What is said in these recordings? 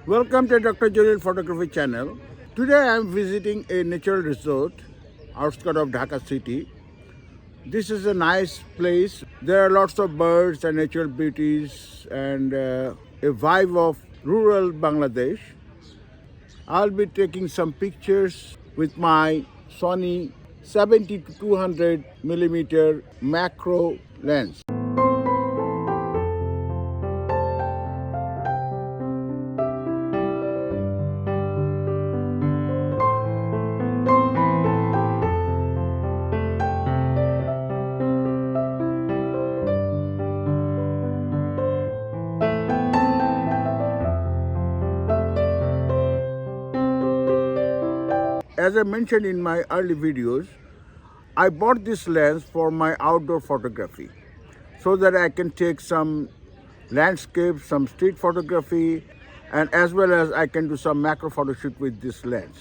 Welcome to Dr. JALIL Photography channel. Today I am visiting a natural resort outskirts of Dhaka city. This is a nice place. There are lots of birds and natural beauties and a vibe of rural Bangladesh. I'll be taking some pictures with my Sony 70 to 200 millimeter macro lens. As I mentioned in my early videos, I bought this lens for my outdoor photography so that I can take some landscape, some street photography, and as well as I can do some macro photo shoot with this lens.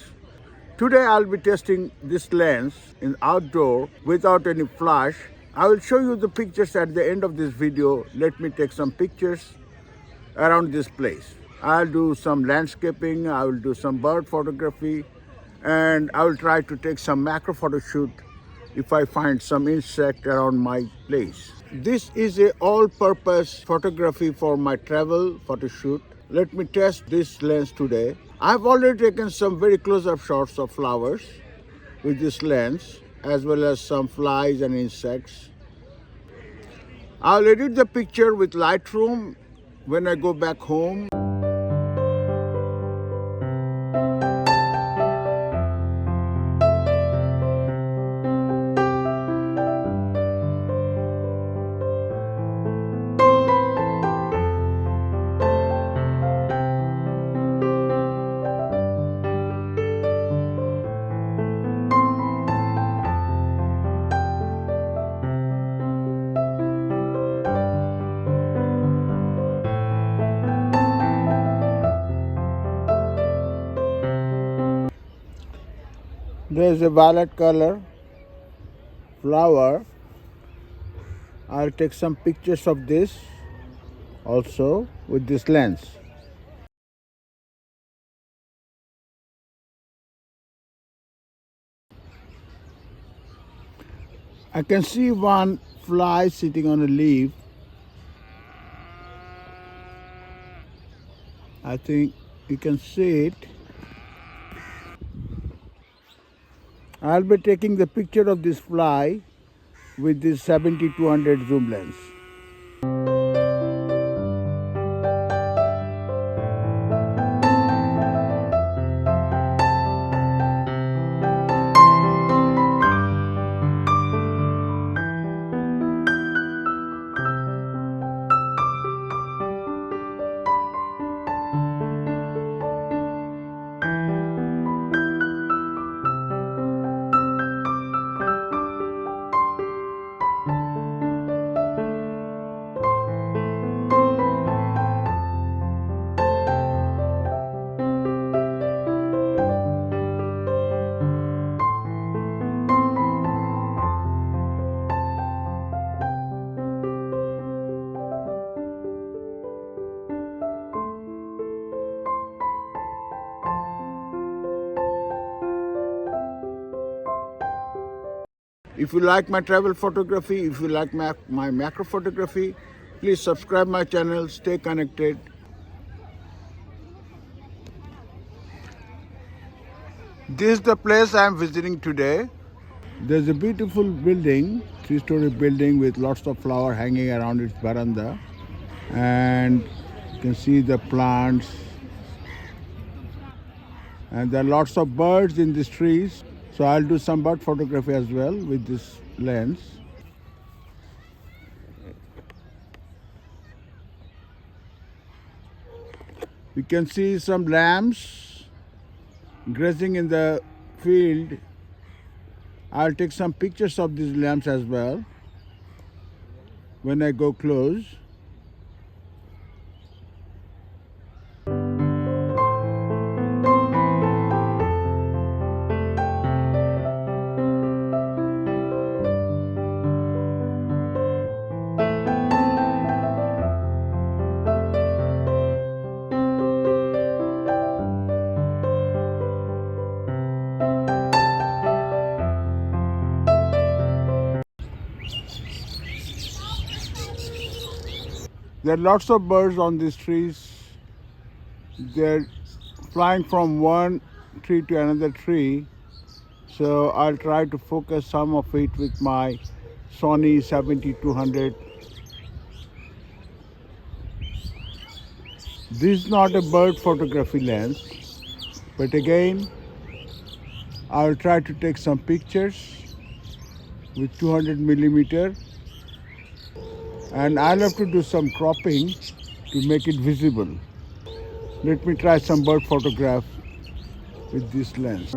Today I'll be testing this lens in outdoor without any flash. I will show you the pictures at the end of this video. Let me take some pictures around this place. I'll do some landscaping, I will do some bird photography, and I will try to take some macro photo shoot if I find some insect around my place. This is a all-purpose photography for my travel photo shoot. Let me test this lens today. I've already taken some very close-up shots of flowers with this lens, as well as some flies and insects. I'll edit the picture with Lightroom when I go back home. There's a violet color flower. I'll take some pictures of this also with this lens. I can see one fly sitting on a leaf. I think you can see it. I'll be taking the picture of this fly with this 70-200 zoom lens. If you like my travel photography, if you like my macro photography, please subscribe my channel, stay connected. This is the place I am visiting today. There's a beautiful building, 3-story building with lots of flowers hanging around its veranda. And you can see the plants. And there are lots of birds in these trees. So I'll do some bird photography as well with this lens. You can see some lambs grazing in the field. I'll take some pictures of these lambs as well when I go close. There are lots of birds on these trees. They're flying from one tree to another tree. So I'll try to focus some of it with my Sony A7200. This is not a bird photography lens, but again, I'll try to take some pictures with 200mm, and I'll have to do some cropping to make it visible. Let me try some bird photograph with this lens.